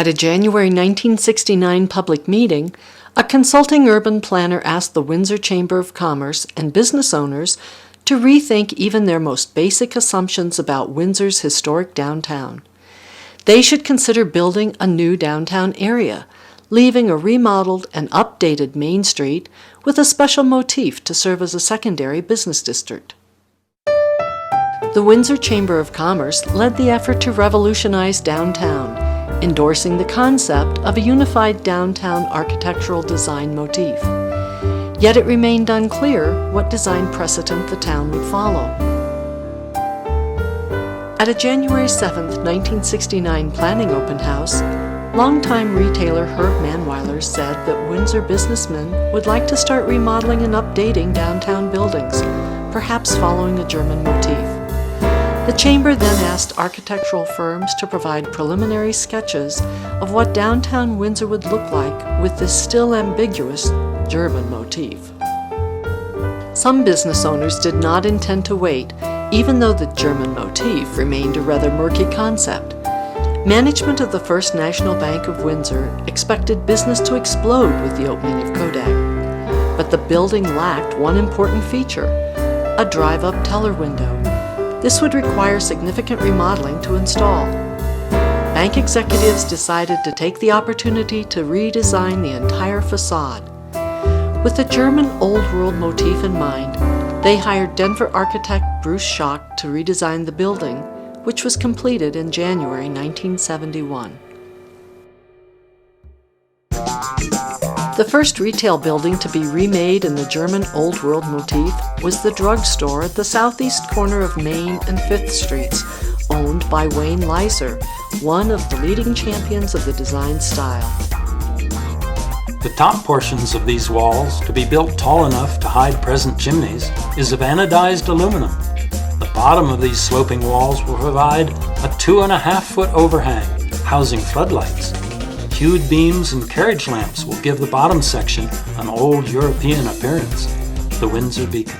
At a January 1969 public meeting, a consulting urban planner asked the Windsor Chamber of Commerce and business owners to rethink even their most basic assumptions about Windsor's historic downtown. They should consider building a new downtown area, leaving a remodeled and updated Main Street with a special motif to serve as a secondary business district. The Windsor Chamber of Commerce led the effort to revolutionize downtown, endorsing the concept of a unified downtown architectural design motif. Yet it remained unclear what design precedent the town would follow. At a January 7, 1969 planning open house, longtime retailer Herb Manweiler said that Windsor businessmen would like to start remodeling and updating downtown buildings, perhaps following a German motif. The Chamber then asked architectural firms to provide preliminary sketches of what downtown Windsor would look like with this still ambiguous German motif. Some business owners did not intend to wait, even though the German motif remained a rather murky concept. Management of the First National Bank of Windsor expected business to explode with the opening of Kodak. But the building lacked one important feature, a drive-up teller window. This would require significant remodeling to install. Bank executives decided to take the opportunity to redesign the entire facade. With the German Old World motif in mind, they hired Denver architect Bruce Schock to redesign the building, which was completed in January 1971. The first retail building to be remade in the German Old World motif was the drugstore at the southeast corner of Main and 5th Streets, owned by Wayne Leiser, one of the leading champions of the design style. The top portions of these walls, to be built tall enough to hide present chimneys, is of anodized aluminum. The bottom of these sloping walls will provide a 2.5-foot overhang, housing floodlights. Hued beams and carriage lamps will give the bottom section an old European appearance, the Windsor Beacon.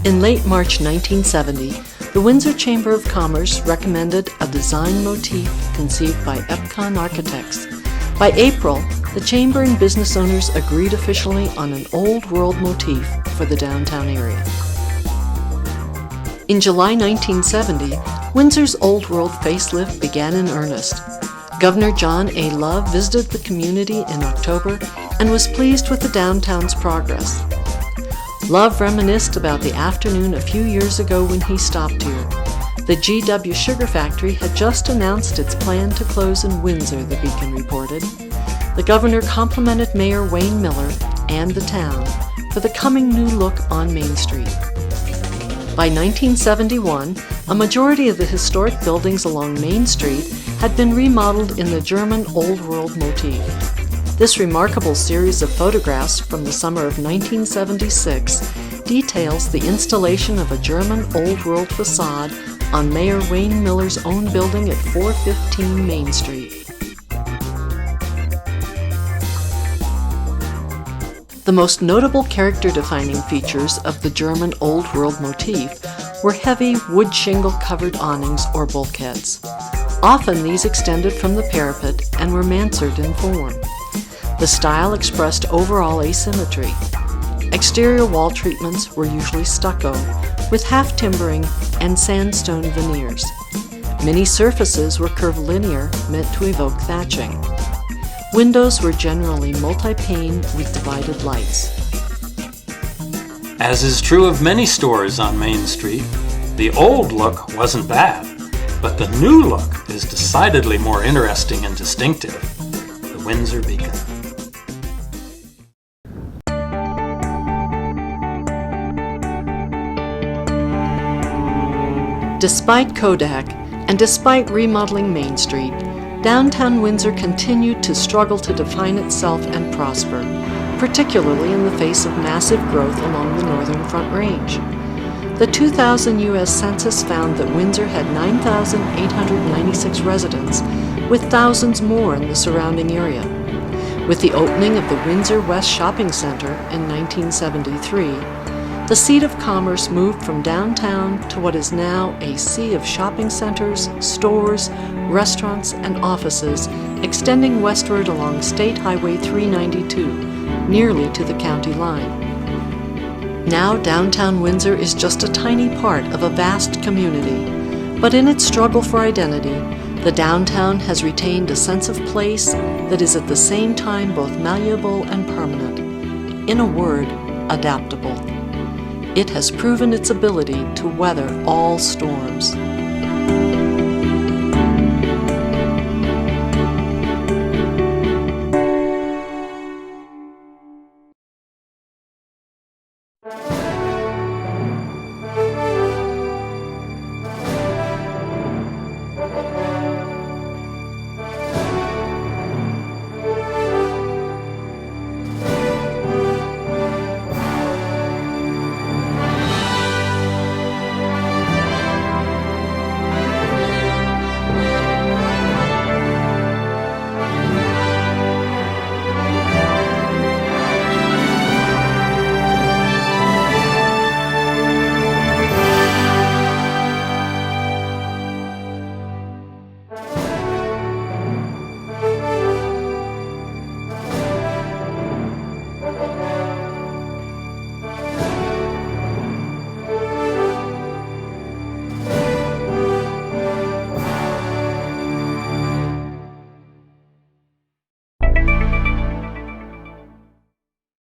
In late March 1970, the Windsor Chamber of Commerce recommended a design motif conceived by Epcon Architects. By April, the Chamber and business owners agreed officially on an Old World motif for the downtown area. In July 1970, Windsor's Old World facelift began in earnest. Governor John A. Love visited the community in October and was pleased with the downtown's progress. Love reminisced about the afternoon a few years ago when he stopped here. The G.W. Sugar Factory had just announced its plan to close in Windsor, the Beacon reported. The governor complimented Mayor Wayne Miller and the town for the coming new look on Main Street. By 1971, a majority of the historic buildings along Main Street had been remodeled in the German Old World motif. This remarkable series of photographs from the summer of 1976 details the installation of a German Old World facade on Mayor Wayne Miller's own building at 415 Main Street. The most notable character-defining features of the German Old World motif were heavy wood shingle-covered awnings or bulkheads. Often these extended from the parapet and were mansard in form. The style expressed overall asymmetry. Exterior wall treatments were usually stucco, with half timbering and sandstone veneers. Many surfaces were curvilinear, meant to evoke thatching. Windows were generally multi-pane with divided lights. As is true of many stores on Main Street, the old look wasn't bad, but the new look is decidedly more interesting and distinctive, the Windsor Beacon. Despite Kodak, and despite remodeling Main Street, downtown Windsor continued to struggle to define itself and prosper, particularly in the face of massive growth along the northern Front Range. The 2000 U.S. Census found that Windsor had 9,896 residents, with thousands more in the surrounding area. With the opening of the Windsor West Shopping Center in 1973, The seat of commerce moved from downtown to what is now a sea of shopping centers, stores, restaurants, and offices extending westward along State Highway 392, nearly to the county line. Now downtown Windsor is just a tiny part of a vast community, but in its struggle for identity, the downtown has retained a sense of place that is at the same time both malleable and permanent. In a word, adaptable. It has proven its ability to weather all storms.